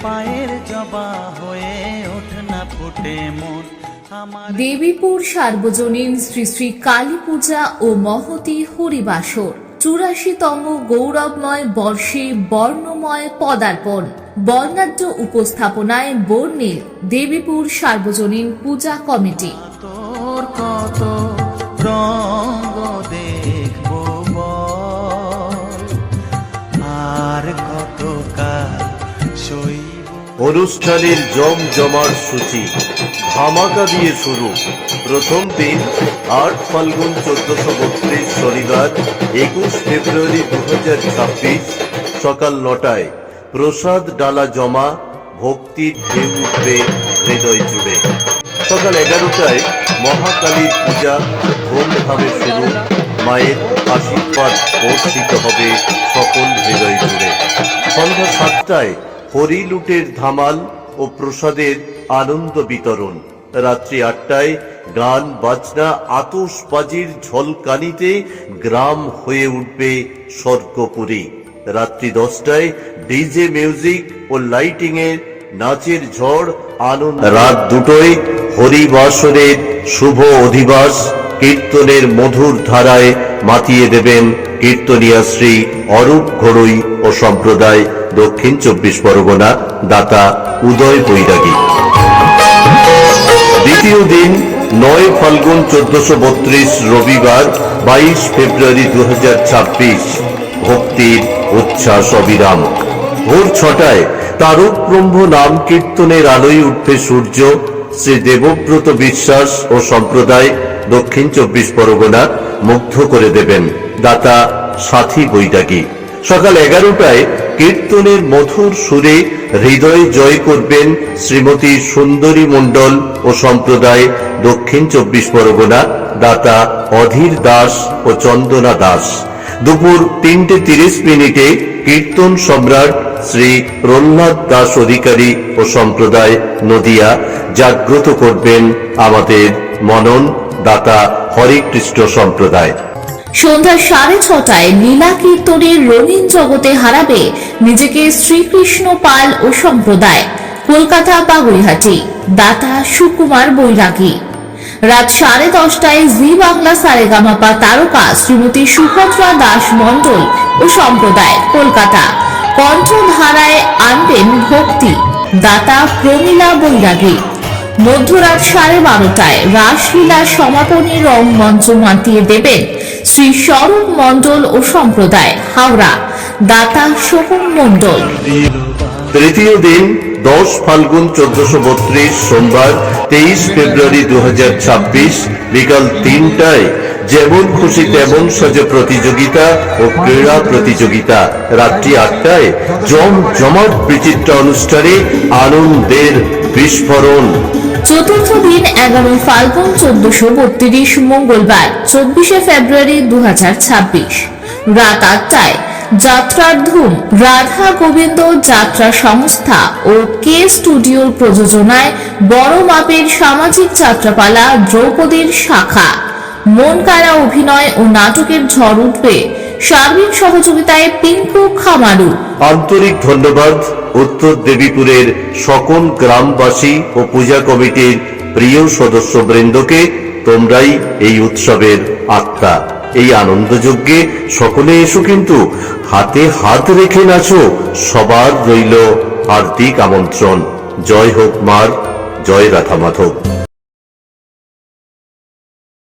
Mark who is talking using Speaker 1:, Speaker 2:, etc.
Speaker 1: পায়ের জবা হয়ে ওঠ না ফুটে মন।
Speaker 2: দেবীপুর সার্বজনীন শ্রী শ্রী কালী পূজা ও মহতী হরিবাসর 84তম গৌরবময় বর্ষে বর্ণময় পদার্পণ। বর্ণাঢ্য উপস্থাপনায় বর্ণিল দেবীপুর সার্বজনীন পূজা কমিটি।
Speaker 1: তোর কত রঙ দেখবো আর কত কাল সইব।
Speaker 3: অনুষ্ঠানের জমজমার সূচি ধামাকা দিয়ে শুরু। প্রথম দিন 8 ফাল্গুন 1432 শনিবার 21 ফেব্রুয়ারি 2026 সকাল 9টায় প্রসাদ ডালা জমা, ভক্তির ঢেউ উঠবে হৃদয় জুড়ে। সকাল 11টায় মহাকালীর পূজা ধুমধামে শুরু। মায়ের আশীর্বাদ বর্ষিত হবে সকল হৃদয় জুড়ে। সন্ধ্যা 7টায় হরিলুটের ধামাল ও প্রসাদের আনন্দ বিতরণ। রাত্রি 8টায় গান বাজনা আতশবাজির ঝলকানিতে গ্রাম হয়ে উঠবে স্বর্গপুরী। রাত্রি 10টায় ডিজে মিউজিক ও লাইটিং এর নাচের ঝড় আনন্দ। রাত 2টায় হরিবাসরের শুভ অধিবাস কীর্তনের মধুর ধারায় মাতিয়ে দেবেন কীর্তনিয়া শ্রী অরূপ ঘড়ুই ও সম্প্রদায়, দক্ষিণ 24 পরগনা, দাতা উদয় বৈরাগী। দ্বিতীয় দিন 9 ফাল্গুন 1432 রবিবার 22 ফেব্রুয়ারি 2026 ভক্তির উচ্ছ্বাস অবিরাম। ভোর 6টায় তারক ব্রহ্ম নাম কীর্তনের আলোয় উঠবে সূর্য। শ্রী দেবব্রত বিশ্বাস ও সম্প্রদায়, দক্ষিণ 24 পরগনা, মুগ্ধ করে দেবেন দাতা সাথী বৈরাগী। সকাল 11টায় কীর্তনের মধুর সুরে হৃদয় জয় করবেন শ্রীমতী সুন্দরী মণ্ডল ও সম্প্রদায়, দক্ষিণ 24 পরগনা, দাতা অধীর দাস ও চন্দনা দাস। দুপুর 3:30 কীর্তন সম্রাট শ্রী প্রহ্লাদ দাস অধিকারী ও সম্প্রদায়, নদিয়া, জাগ্রত করবেন আমাদের মনন, দাতা হরিকৃষ্ণ সম্প্রদায়।
Speaker 2: সন্ধ্যা 6:30টায় লীলা কীর্তনের রঙিন জগতে হারাবে নিজেকে শ্রীকৃষ্ণ পাল ও সম্প্রদায়, কলকাতা বাগুইহাটি, দাতা সুকুমার বৈরাগী। রাত 10:30টায় জি বাংলা সারেগামাপা তারকা শ্রীমতী সুভদ্রা দাস মণ্ডল ও সম্প্রদায়, কলকাতা, কণ্ঠধারায় আনবেন ভক্তি, দাতা প্রমীলা বৈরাগী। মধ্যরাত 12:30টায় রাসলীলা সমাপনী রংমঞ্চ মাতিয়ে দেবেন শ্রী স্বরূপ মণ্ডল ও সম্প্রদায়, হাওড়া, দাতা সোহম মণ্ডল।
Speaker 3: তৃতীয় দিন 10 ফাল্গুন 1432 সোমবার 23 ফেব্রুয়ারি 2026 বিকাল 3টায় যেমন খুশি তেমন সাজে প্রতিযোগিতা ও ক্রীড়া প্রতিযোগিতা। রাত্রি 8টায় জমজমাট বিচিত্র অনুষ্ঠানে আনন্দের বিস্ফোরণ।
Speaker 2: চতুর্থ দিন 11 ফাল্গুন 1432 মঙ্গলবার 24 ফেব্রুয়ারি 2026 রাত 8টায় যাত্রার ধুম। রাধা গোবিন্দ যাত্রা সংস্থা ও কে স্টুডিওর প্রযোজনায় বড় মাপের সামাজিক যাত্রাপালা দ্রৌপদীর শাখা। মন কাড়া অভিনয় ও নাটকের ঝড় উঠবে। সার্বিক সহযোগিতায় পিঙ্কু খামারু।
Speaker 3: আন্তরিক ধন্যবাদ উত্তর দেবীপুরের সকল গ্রামবাসী ও পূজা কমিটির প্রিয় সদস্যবৃন্দকে। তোমরাই এই উৎসবের আত্মা। এই আনন্দযজ্ঞে সকলে এসো, কিন্তু হাতে হাত রেখে নাচো। সবার রইল হার্দিক আমন্ত্রণ। জয় হোক মার, জয় রাধা মাধব।